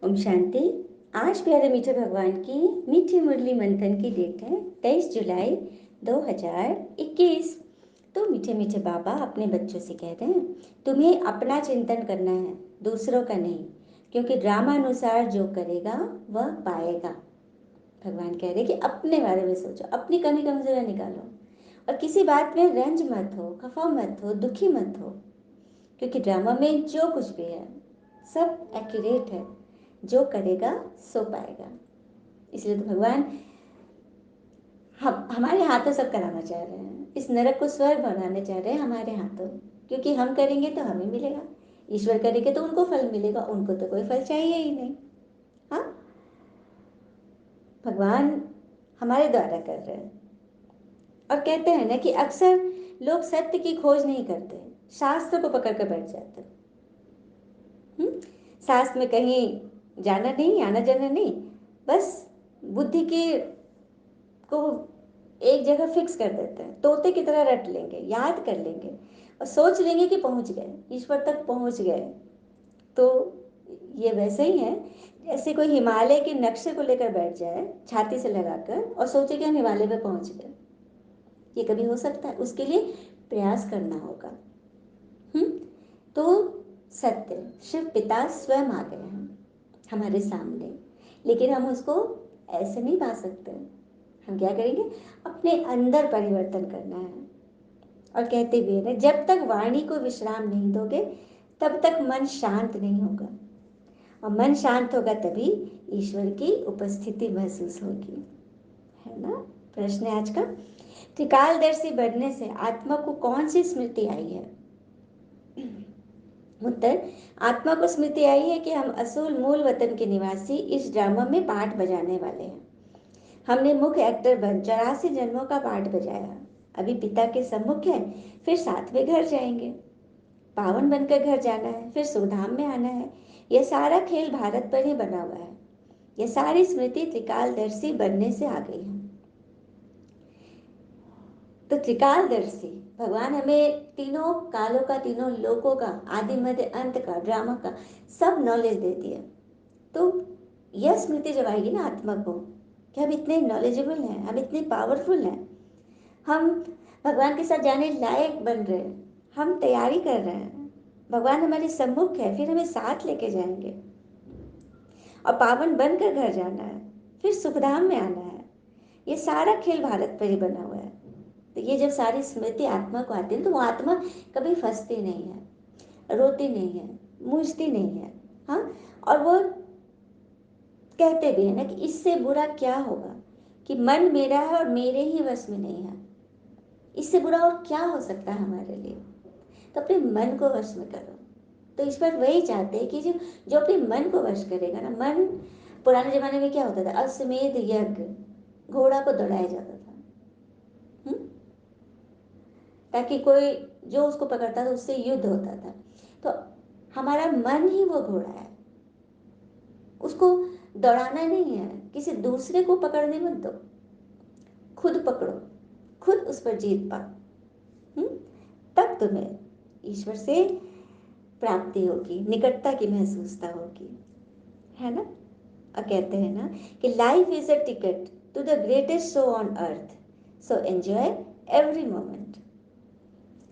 ओम शांति। आज प्यारे मीठे भगवान की मीठी मुरली मंथन की डेट है 23 जुलाई 2021। तो मीठे मीठे बाबा अपने बच्चों से कह रहे हैं, तुम्हें अपना चिंतन करना है, दूसरों का नहीं, क्योंकि ड्रामा अनुसार जो करेगा वह पाएगा। भगवान कह रहे हैं कि अपने बारे में सोचो, अपनी कमी कमजोरियां निकालो और किसी बात में रंज मत हो, खफा मत हो, दुखी मत हो, क्योंकि ड्रामा में जो कुछ भी है सब एक्यूरेट है। जो करेगा सो पाएगा। इसलिए तो भगवान हम हमारे हाथों सब कराना चाह रहे हैं, इस नरक को स्वर्ग बनाने चाह रहे हैं हमारे हाथों, क्योंकि हम करेंगे तो हमें मिलेगा, ईश्वर करेंगे तो उनको फल मिलेगा, उनको तो कोई फल चाहिए ही नहीं। हाँ, भगवान हमारे द्वारा कर रहे हैं। और कहते हैं ना कि अक्सर लोग सत्य की खोज नहीं करते, शास्त्र को पकड़ कर बैठ जाते हैं। शास्त्र में कहीं जाना नहीं, आना जाना नहीं, बस बुद्धि की को एक जगह फिक्स कर देते हैं, तोते की तरह रट लेंगे, याद कर लेंगे और सोच लेंगे कि पहुंच गए, ईश्वर तक पहुंच गए। तो ये वैसे ही है जैसे कोई हिमालय के नक्शे को लेकर बैठ जाए छाती से लगाकर और सोचे कि हम हिमालय पे पहुंच गए। ये कभी हो सकता है? उसके लिए प्रयास करना होगा। तो सत्य शिव पिता स्वयं आ गए हैं हमारे सामने, लेकिन हम उसको ऐसे नहीं पा सकते। हम क्या करेंगे? अपने अंदर परिवर्तन करना है। और कहते भी है ना, जब तक वाणी को विश्राम नहीं दोगे तब तक मन शांत नहीं होगा, और मन शांत होगा तभी ईश्वर की उपस्थिति महसूस होगी। है ना? प्रश्न है आज का, त्रिकालदर्शी बनने से आत्मा को कौन सी स्मृति आई है? उत्तर, आत्मा को स्मृति आई है कि हम असूल मूल वतन के निवासी इस ड्रामा में पार्ट बजाने वाले हैं। हमने मुख्य एक्टर बन 84 जन्मों का पार्ट बजाया, अभी पिता के सम्मुख है, फिर साथ में घर जाएंगे, पावन बनकर घर जाना है, फिर सुधाम में आना है। यह सारा खेल भारत पर ही बना हुआ है। यह सारी स्मृति त्रिकालदर्शी बनने से आ गई है। तो त्रिकालदर्शी भगवान हमें तीनों कालों का, तीनों लोकों का, आदि मध्य अंत का, ड्रामा का सब नॉलेज दे दिया। तो यह स्मृति जब आएगी ना आत्मा को कि हम इतने नॉलेजेबल हैं, हम इतने पावरफुल हैं, हम भगवान के साथ जाने लायक बन रहे हैं, हम तैयारी कर रहे हैं, भगवान हमारे सम्मुख है, फिर हमें साथ लेके जाएंगे और पावन बनकर घर जाना है, फिर सुखधाम में आना है। ये सारा खेल भारत पर ही बना हुआ है। तो ये जब सारी स्मृति आत्मा को आती है तो वो आत्मा कभी फंसती नहीं है, रोती नहीं है, मूंझती नहीं है। हाँ, और वो कहते भी है ना कि इससे बुरा क्या होगा कि मन मेरा है और मेरे ही वश में नहीं है। इससे बुरा और क्या हो सकता है हमारे लिए? तो अपने मन को वश में करो। तो इस पर वही चाहते हैं कि जो जो अपने मन को वश करेगा ना, मन, पुराने जमाने में क्या होता था, अश्वमेध यज्ञ, घोड़ा को दौड़ाया जाता था, ताकि कोई जो उसको पकड़ता था उससे युद्ध होता था। तो हमारा मन ही वो घोड़ा है, उसको दौड़ाना नहीं है, किसी दूसरे को पकड़ने मत दो, खुद पकड़ो, खुद उस पर जीत पाओ। तब तुम्हें ईश्वर से प्राप्ति होगी, निकटता की महसूसता होगी। है ना? और कहते हैं ना कि life is a ticket to the greatest show on earth, so enjoy every moment.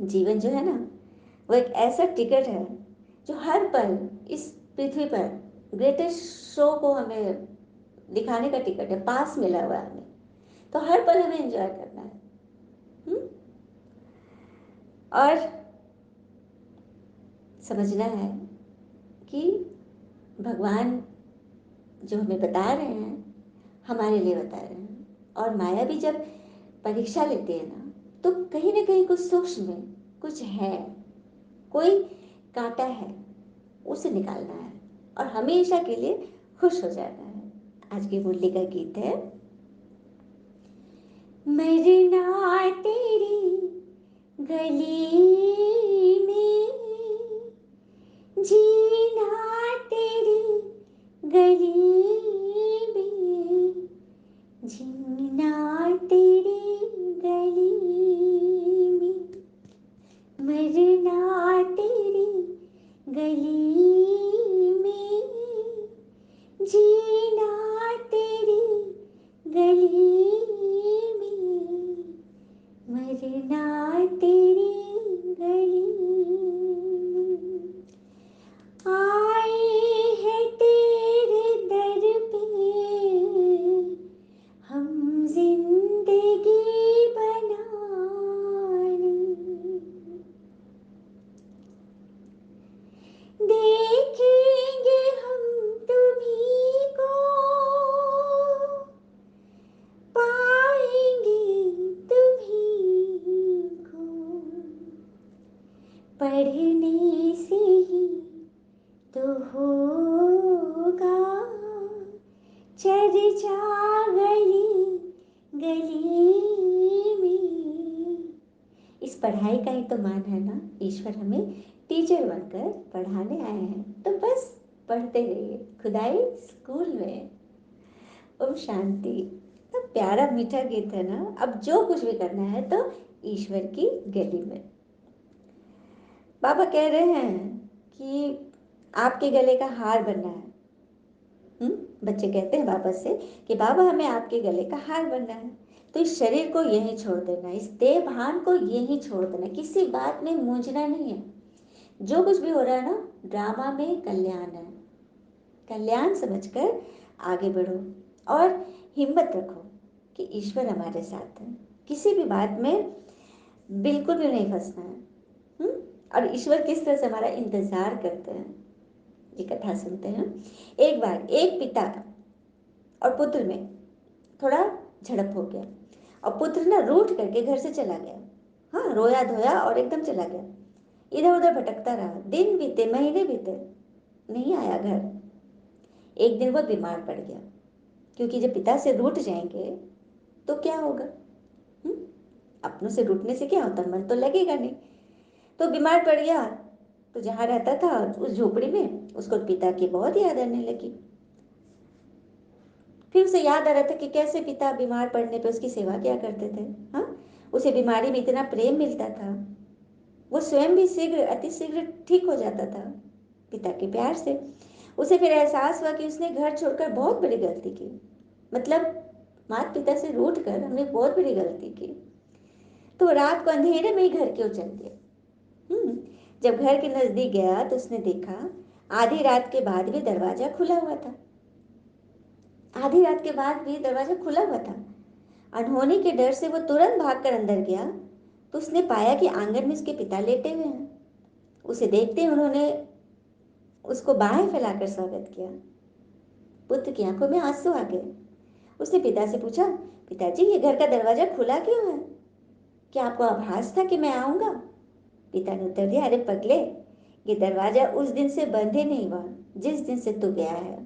जीवन जो है ना, वो एक ऐसा टिकट है जो हर पल इस पृथ्वी पर ग्रेटेस्ट शो को हमें दिखाने का टिकट है, पास मिला हुआ है हमें। तो हर पल हमें एंजॉय करना है। और समझना है कि भगवान जो हमें बता रहे हैं हमारे लिए बता रहे हैं। और माया भी जब परीक्षा लेती है ना, तो कहीं ना कहीं कुछ सूक्ष्म में कुछ है, कोई कांटा है, उसे निकालना है और हमेशा के लिए खुश हो जाना है। आज की मुरली का गीत है, मरना तेरी गली में, जीना तेरी गली में, जीना तेरी गली में, मरना तेरी गली में, पढ़ाई का ही तो मान है ना, ईश्वर हमें टीचर बनकर पढ़ाने आए हैं, तो बस पढ़ते रहिए। खुदाई स्कूल में, ओम शांति। तो प्यारा मीठा गीत है ना। अब जो कुछ भी करना है तो ईश्वर की गली में। बाबा कह रहे हैं कि आपके गले का हार बनना है। बच्चे कहते हैं बाबा से कि बाबा हमें आपके गले का हार बनना है। तो इस शरीर को यहीं छोड़ देना, इस देह भान को यहीं छोड़ देना, किसी बात में मूंझना नहीं है। जो कुछ भी हो रहा है ना, ड्रामा में कल्याण है। कल्याण समझकर आगे बढ़ो और हिम्मत रखो कि ईश्वर हमारे साथ है। किसी भी बात में बिल्कुल भी नहीं फंसना है। और ईश्वर किस तरह से हमारा इंतजार करते हैं, ये कथा सुनते हैं। एक बार एक पिता और पुत्र में थोड़ा झड़प हो गया और पुत्र ना रूठ करके घर से चला गया। हाँ, रोया धोया और एकदम चला गया। इधर उधर भटकता रहा, दिन बीते, महीने बीते, नहीं आया घर। एक दिन वह बीमार पड़ गया, क्योंकि जब पिता से रूठ जाएंगे तो क्या होगा। अपनों से रूठने से क्या होता, मन तो लगेगा नहीं। तो बीमार पड़ गया, तो जहाँ रहता था उस झोपड़ी में उसको पिता की बहुत याद आने लगी। फिर उसे याद आ रहा था कि कैसे पिता बीमार पड़ने पे उसकी सेवा क्या करते थे। हाँ, उसे बीमारी में इतना प्रेम मिलता था, वो स्वयं भी शीघ्र, अति शीघ्र ठीक हो जाता था पिता के प्यार से। उसे फिर एहसास हुआ कि उसने घर छोड़कर बहुत बड़ी गलती की। मतलब माता पिता से रूठ कर हमने बहुत बड़ी गलती की। तो रात को अंधेरे में ही घर क्यों चल दिया। जब घर के नजदीक गया तो उसने देखा आधी रात के बाद भी दरवाजा खुला हुआ था। आधी रात के बाद भी दरवाजा खुला हुआ था। अनहोनी के डर से वो तुरंत भागकर अंदर गया तो उसने पाया कि आंगन में उसके पिता लेटे हुए हैं। उसे देखते ही उन्होंने उसको बाहें फैलाकर स्वागत किया। पुत्र की आंखों में आंसू आ गए। उसने पिता से पूछा, पिताजी ये घर का दरवाजा खुला क्यों है? क्या आपको आभास था कि मैं आऊंगा? पिता ने उत्तर दिया, अरे पगले, ये दरवाजा उस दिन से बंद ही नहीं हुआ जिस दिन से तू गया है।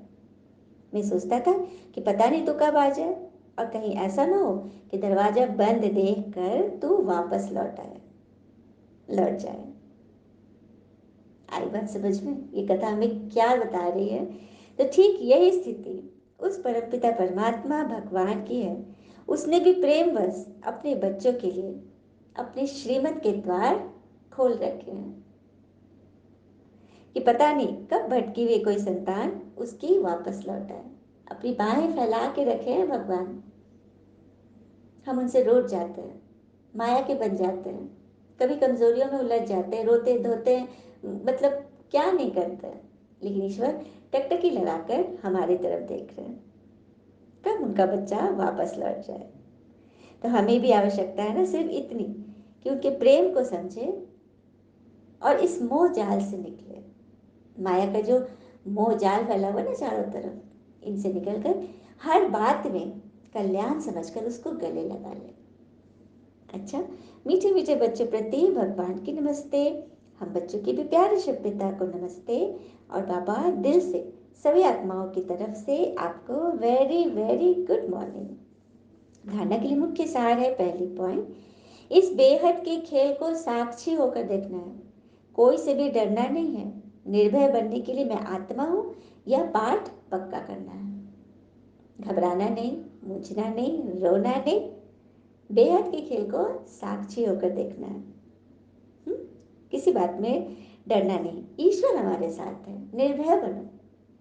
मैं सोचता था कि पता नहीं तू कब आ जाए, और कहीं ऐसा ना हो कि दरवाजा बंद देख कर तू वापस लौट जाए। आई बात समझ में? ये कथा हमें क्या बता रही है? तो ठीक यही स्थिति उस परमपिता परमात्मा भगवान की है। उसने भी प्रेमवश अपने बच्चों के लिए अपने श्रीमत के द्वार खोल रखे हैं कि पता नहीं कब भटकी हुई कोई संतान उसकी वापस लौट आए। अपनी बाहें फैला के रखे हैं भगवान। हम उनसे रूठ जाते हैं, माया के बन जाते हैं, कभी कमजोरियों में उलझ जाते हैं, रोते धोते हैं, मतलब क्या नहीं करते हैं। लेकिन ईश्वर टकटकी लगाकर हमारी तरफ देख रहे हैं, कब उनका बच्चा वापस लौट जाए। तो हमें भी आवश्यकता है ना सिर्फ इतनी कि उनके प्रेम को समझे और इस मोह जाल से निकले। माया का जो मोह जाल फैला हुआ ना चारों तरफ, इनसे निकलकर हर बात में कल्याण समझकर उसको गले लगा ले। अच्छा, मीठे मीठे बच्चों प्रति भगवान की नमस्ते। हम बच्चों के भी प्यारे शिव पिता को नमस्ते। और बाबा दिल से सभी आत्माओं की तरफ से आपको वेरी वेरी गुड मॉर्निंग। धारणा के लिए मुख्य सार है, पहली पॉइंट, इस बेहद के खेल को साक्षी होकर देखना है। कोई से भी डरना नहीं है। निर्भय बनने के लिए मैं आत्मा हूं, यह पाठ पक्का करना है। घबराना नहीं, मुझना नहीं, रोना नहीं, बेहद के खेल को साक्षी होकर देखना है। किसी बात में डरना नहीं, ईश्वर हमारे साथ है, निर्भय बनो,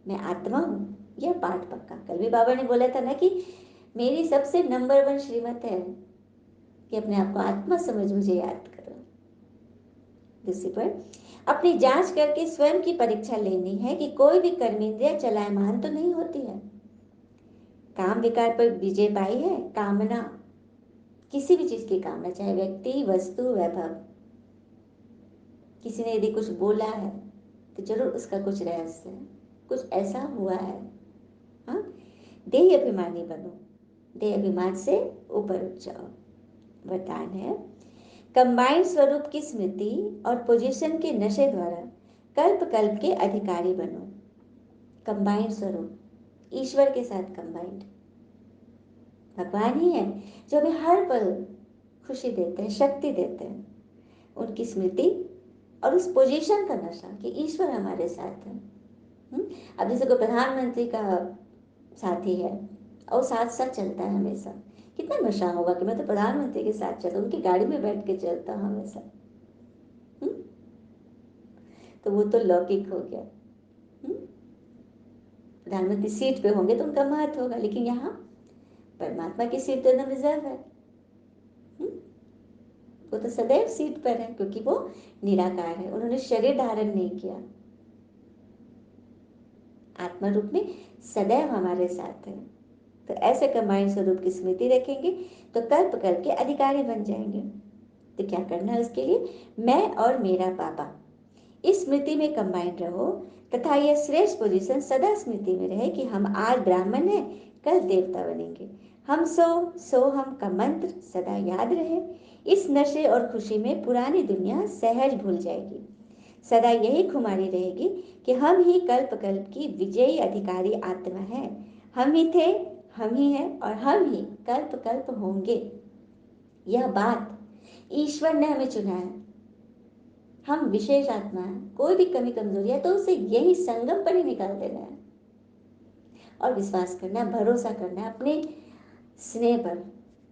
मैं आत्मा हूं, यह पाठ पक्का। कल भी बाबा ने बोला था ना कि मेरी सबसे नंबर 1 श्रीमत है कि अपने आप को आत्मा समझ मुझे याद करो। दूसरी पर अपनी जांच करके स्वयं की परीक्षा लेनी है कि कोई भी कर्मेंद्रिया चलायमान तो नहीं होती है। काम विकार पर विजय पाई है। कामना, किसी भी चीज की कामना, चाहे व्यक्ति, वस्तु, वैभव, किसी ने यदि कुछ बोला है तो जरूर उसका कुछ रहस्य है, कुछ ऐसा हुआ है। हाँ, देह अभिमानी बनो, देह अभिमान से ऊपर उठ जाओ। वरदान है, कंबाइंड स्वरूप की स्मृति और पोजीशन के नशे द्वारा कल्प कल्प के अधिकारी बनो। कंबाइंड स्वरूप, ईश्वर के साथ कंबाइंड भगवान ही है जो हमें हर पल खुशी देते हैं, शक्ति देते हैं। उनकी स्मृति और उस पोजीशन का नशा कि ईश्वर हमारे साथ है। अब जैसे कोई प्रधानमंत्री का साथी है और साथ साथ चलता है हमेशा, कितना नशा होगा कि मैं तो प्रधानमंत्री के साथ चलता हूँ, उनकी गाड़ी में बैठ के चलता हूँ हमेशा। तो वो तो लौकिक हो गया। प्रधानमंत्री सीट पे होंगे तो उनका महत्व होगा, लेकिन यहाँ परमात्मा की सीट तो एकदम रिजर्व है। वो तो सदैव सीट पर है क्योंकि वो निराकार है, उन्होंने शरीर धारण नहीं किया, आत्मा रूप में सदैव हमारे साथ है। तो ऐसे कंबाइंड स्वरूप की स्मृति रखेंगे तो कल्प कल्प के अधिकारी बन जाएंगे। तो क्या करना है उसके लिए, मैं और मेरा पापा इस स्मृति में कंबाइंड रहो तथा यह श्रेष्ठ पोजीशन सदा स्मृति में रहे कि हम आज ब्राह्मण हैं, कल देवता बनेंगे। हम सो हम का मंत्र सदा याद रहे। इस नशे और खुशी में पुरानी दुनिया सहज भूल जाएगी। सदा यही खुमारी रहेगी कि हम ही कल्प कल्प की विजयी अधिकारी आत्मा है। हम ही थे, हम ही हैं और हम ही कल्प कल्प होंगे। यह बात ईश्वर ने हमें चुना है। हम विशेष आत्मा है, कोई भी कमी कमजोरी है तो उसे यही संगम पर ही निकाल देना है और विश्वास करना, भरोसा करना अपने स्नेह पर,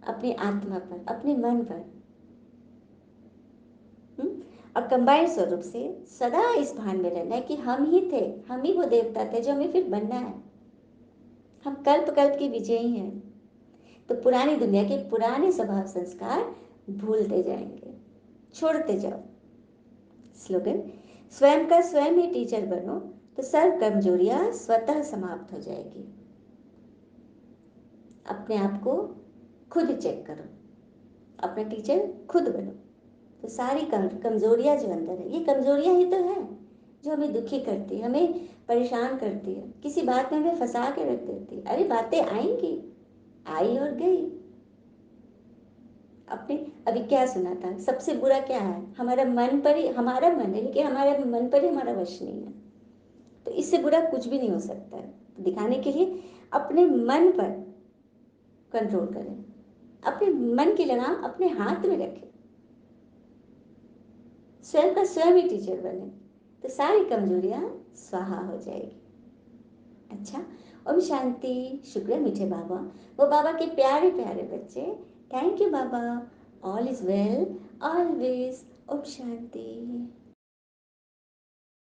अपनी आत्मा पर, अपने मन पर। और कंबाइंड स्वरूप से सदा इस भान में रहना है कि हम ही थे, हम ही वो देवता थे जो हमें फिर बनना है। हम कल्प कल्प की विजयी हैं। तो पुरानी दुनिया के पुराने स्वभाव संस्कार भूलते जाएंगे, छोड़ते जाओ। स्लोगन, स्वयं का स्वयं ही टीचर बनो तो सर्व कमजोरियां स्वतः समाप्त हो जाएगी। अपने आप को खुद चेक करो, अपना टीचर खुद बनो तो सारी कमजोरियां जो अंदर है, ये कमजोरियां ही तो है जो हमें दुखी करती है, हमें परेशान करती है, किसी बात में हमें फंसा के रख देती है। अरे बातें आएंगी, आई और गई। अपने अभी क्या सुना था, सबसे बुरा क्या है, हमारा मन पर ही, हमारा मन है लेकिन हमारे मन पर ही हमारा वश नहीं है। तो इससे बुरा कुछ भी नहीं हो सकता है। तो दिखाने के लिए अपने मन पर कंट्रोल करें, अपने मन की लगाम अपने हाथ में रखें, स्वयं का स्वयं ही टीचर बने तो सारी कमजोरियां स्वाहा हो जाएगी। अच्छा, ओम शांति। शुक्र है मीठे बाबा, वो बाबा के प्यारे प्यारे बच्चे। थैंक यू बाबा। All is well always. ओम शांति।